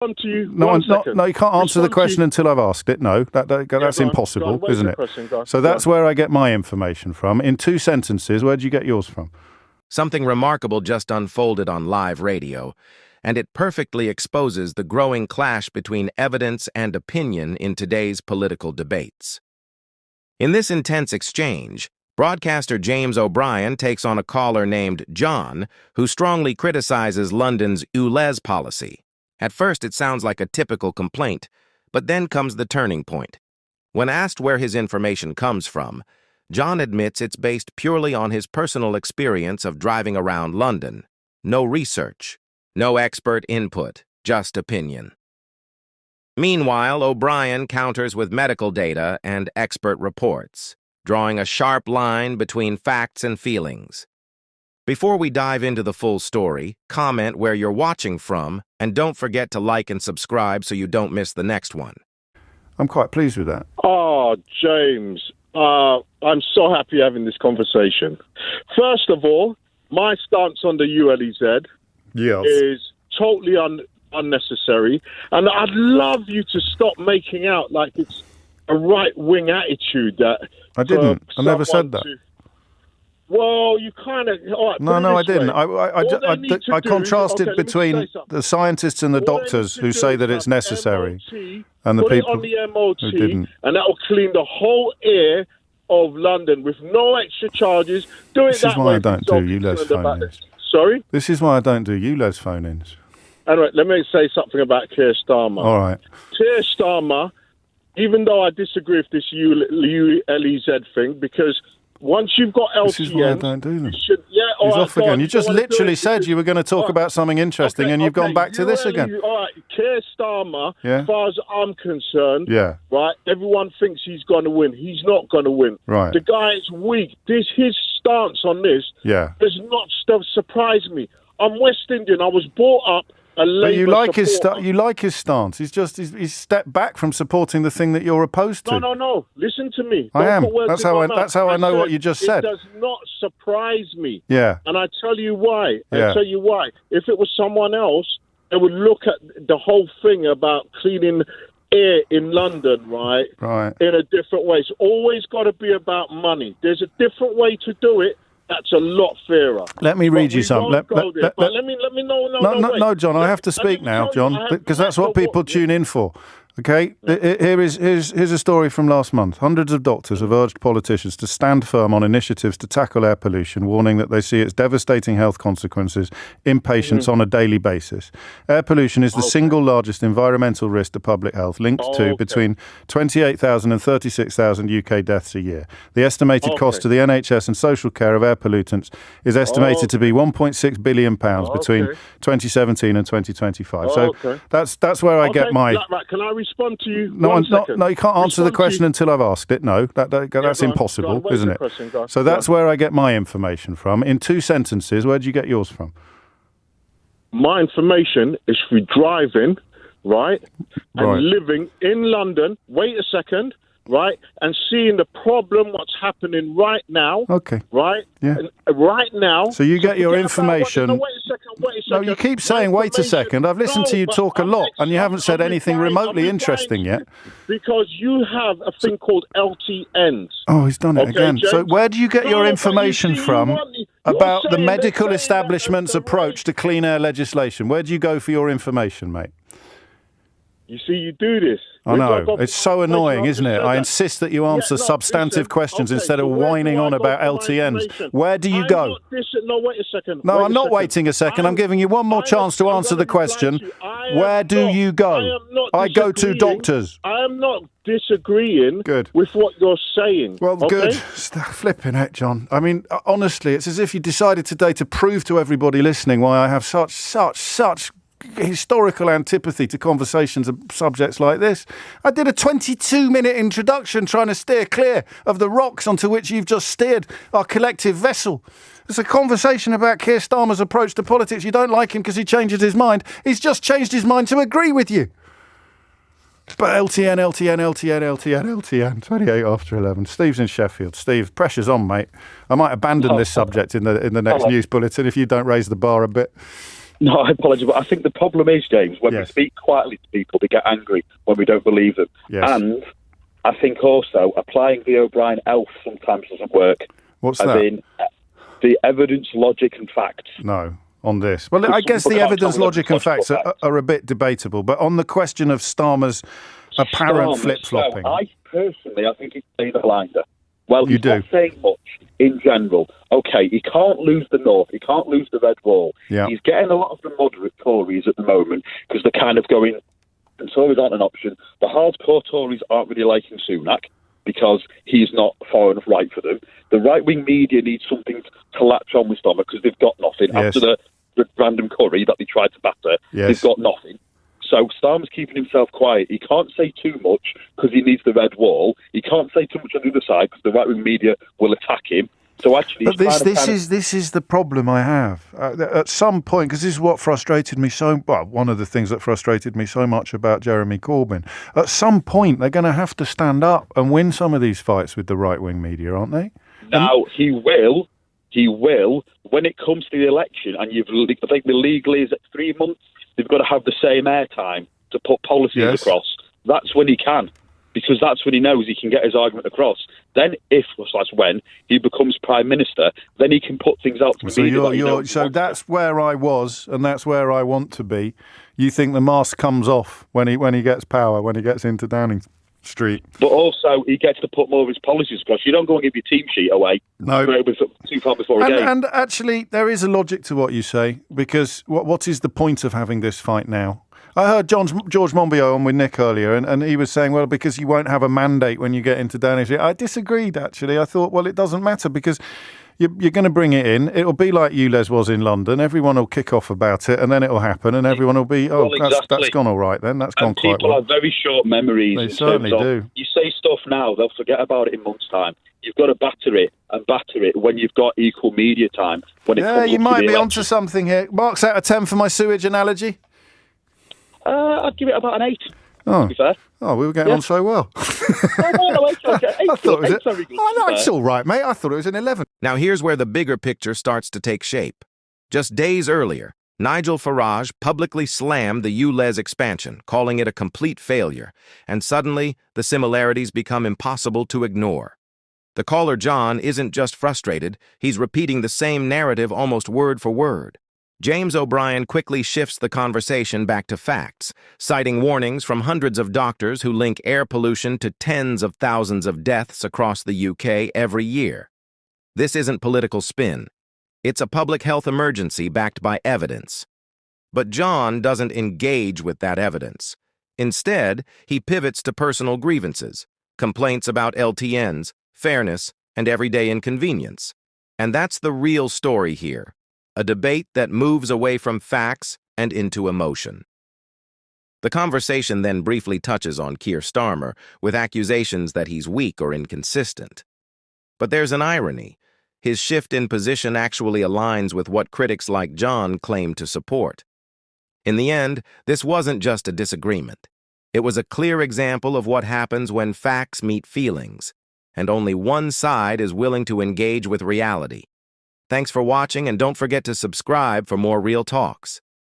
On to you. No, you can't answer the question until I've asked it. No, that's impossible, isn't it? So that's where I get my information from. In 2 sentences, where do you get yours from? Something remarkable just unfolded on live radio, and it perfectly exposes the growing clash between evidence and opinion in today's political debates. In this intense exchange, broadcaster James O'Brien takes on a caller named John, who strongly criticizes London's ULEZ policy. At first, it sounds like a typical complaint, but then comes the turning point. When asked where his information comes from, John admits it's based purely on his personal experience of driving around London. No research, no expert input, just opinion. Meanwhile, O'Brien counters with medical data and expert reports, drawing a sharp line between facts and feelings. Before we dive into the full story, comment where you're watching from, and don't forget to like and subscribe so you don't miss the next one. I'm quite pleased with that. Oh, James, I'm so happy having this conversation. First of all, my stance on the ULEZ is totally unnecessary, and I'd love you to stop making out like it's a right-wing attitude that... I didn't. I never said that. Well, you kind of... Right, no, I didn't. I contrasted between the scientists and the doctors who say that it's necessary and the people on the MOT, who didn't. And that will clean the whole air of London with no extra charges. Do it that way. This is why I don't do ULEZ phone-ins. Sorry? This is why I don't do ULEZ phone-ins. Anyway, let me say something about Keir Starmer. All right. Keir Starmer, even though I disagree with this ULEZ thing, because... once you've got LTN... This is why I don't do them. He's off again. You just literally said you were going to talk about something interesting, and you've gone back to this again. All right, Keir Starmer, as far as I'm concerned, right, everyone thinks he's going to win. He's not going to win. Right. The guy is weak. His stance on this does not surprise me. I'm West Indian. I was brought up... But you like his stance. He's stepped back from supporting the thing that you're opposed to. No. Listen to me. I am. That's how I know what you just said. It does not surprise me. Yeah. And I tell you why. If it was someone else, they would look at the whole thing about cleaning air in London, right? Right. In a different way. It's always got to be about money. There's a different way to do it. That's a lot fairer. Let me read you something. Let me know. No, John, I have to speak now, John, because that's what people tune in for. Okay, here's a story from last month. Hundreds of doctors have urged politicians to stand firm on initiatives to tackle air pollution, warning that they see its devastating health consequences in patients on a daily basis. Air pollution is the single largest environmental risk to public health, linked to between 28,000 and 36,000 UK deaths a year. The estimated cost to the NHS and social care of air pollutants is estimated to be £1.6 billion between 2017 and 2025. So that's where I get my... Can I respond to you? No, you can't answer the question until I've asked it. No, that's impossible, isn't it? So that's where I get my information from. In 2 sentences, where do you get yours from? My information is through driving, right, and living in London. Wait a second. Right, and seeing the problem, what's happening right now. Okay. Right? Yeah. Right now. So you get your information. Wait a second. No, you keep saying, wait a second. I've listened to you talk a lot, and you haven't said anything remotely interesting yet. Because you have a thing called LTNs. Oh, he's done it again. James? So where do you get your information from about the medical establishment's approach to clean air legislation? Where do you go for your information, mate? You see, you do this. I know. It's so annoying, isn't it? I insist that you answer substantive questions instead of whining on about LTNs. Where do you go? No, wait a second. No, I'm not waiting a second. I'm giving you one more chance to answer the question. Where do you go? I go to doctors. I am not disagreeing with what you're saying. Well, good. Flipping it, John. I mean, honestly, it's as if you decided today to prove to everybody listening why I have such historical antipathy to conversations of subjects like this. I did a 22-minute introduction trying to steer clear of the rocks onto which you've just steered our collective vessel. It's a conversation about Keir Starmer's approach to politics. You don't like him because he changes his mind. He's just changed his mind to agree with you. But LTN, 28 after 11. Steve's in Sheffield. Steve, pressure's on, mate. I might abandon this subject in the next news bulletin if you don't raise the bar a bit. No, I apologise, but I think the problem is, James, when we speak quietly to people, they get angry when we don't believe them. Yes. And I think also applying the O'Brien elf sometimes doesn't work. What's that? As in, the evidence, logic and facts. No, on this. Well, I guess the evidence, logic and facts are a bit debatable, but on the question of Starmer's apparent flip-flopping... So I think he's playing a blinder. Well, he's not saying much in general. Okay, he can't lose the North. He can't lose the Red Wall. Yeah. He's getting a lot of the moderate Tories at the moment because they're kind of going, and Tories aren't an option. The hardcore Tories aren't really liking Sunak because he's not far enough right for them. The right-wing media needs something to latch on with Starmer because they've got nothing. Yes. After the random curry that they tried to batter, they've got nothing. So Starmer's keeping himself quiet. He can't say too much because he needs the Red Wall. He can't say too much on the other side because the right-wing media will attack him. So actually, but this is the problem I have. At some point, because this is what frustrated me one of the things that frustrated me so much about Jeremy Corbyn. At some point, they're going to have to stand up and win some of these fights with the right-wing media, aren't they? Now, he will. He will. When it comes to the election, and I think the legal is at 3 months, they've got to have the same airtime to put policies across. That's when he can, because that's when he knows he can get his argument across. Then, when he becomes Prime Minister, then he can put things out to the media. So that's where I was, and that's where I want to be. You think the mask comes off when he gets power, when he gets into Downing Street. But also, he gets to put more of his policies across. You don't go and give your team sheet away. No. Too far before a game. And actually, there is a logic to what you say, because what is the point of having this fight now? I heard George Monbiot on with Nick earlier, and he was saying, well, because you won't have a mandate when you get into Downing Street. I disagreed, actually. I thought, well, it doesn't matter, because you're going to bring it in. It'll be like ULEZ was in London. Everyone will kick off about it, and then it'll happen, and everyone will be, that's gone all right then. That's gone quite well. People have very short memories. They certainly do. You say stuff now, they'll forget about it in months' time. You've got to batter it when you've got equal media time. You might be onto something here. Marks out of 10 for my sewage analogy? I'd give it about an 8. Oh. To be fair. Oh, we were getting on so well. No, it's okay. I thought it was very good. Oh, no, it's all right, mate. I thought it was an 11. Now here's where the bigger picture starts to take shape. Just days earlier, Nigel Farage publicly slammed the ULEZ expansion, calling it a complete failure, and suddenly the similarities become impossible to ignore. The caller John isn't just frustrated, he's repeating the same narrative almost word for word. James O'Brien quickly shifts the conversation back to facts, citing warnings from hundreds of doctors who link air pollution to tens of thousands of deaths across the UK every year. This isn't political spin. It's a public health emergency backed by evidence. But John doesn't engage with that evidence. Instead, he pivots to personal grievances, complaints about LTNs, fairness, and everyday inconvenience. And that's the real story here. A debate that moves away from facts and into emotion. The conversation then briefly touches on Keir Starmer, with accusations that he's weak or inconsistent. But there's an irony. His shift in position actually aligns with what critics like John claim to support. In the end, this wasn't just a disagreement. It was a clear example of what happens when facts meet feelings, and only one side is willing to engage with reality. Thanks for watching, and don't forget to subscribe for more Real Talks.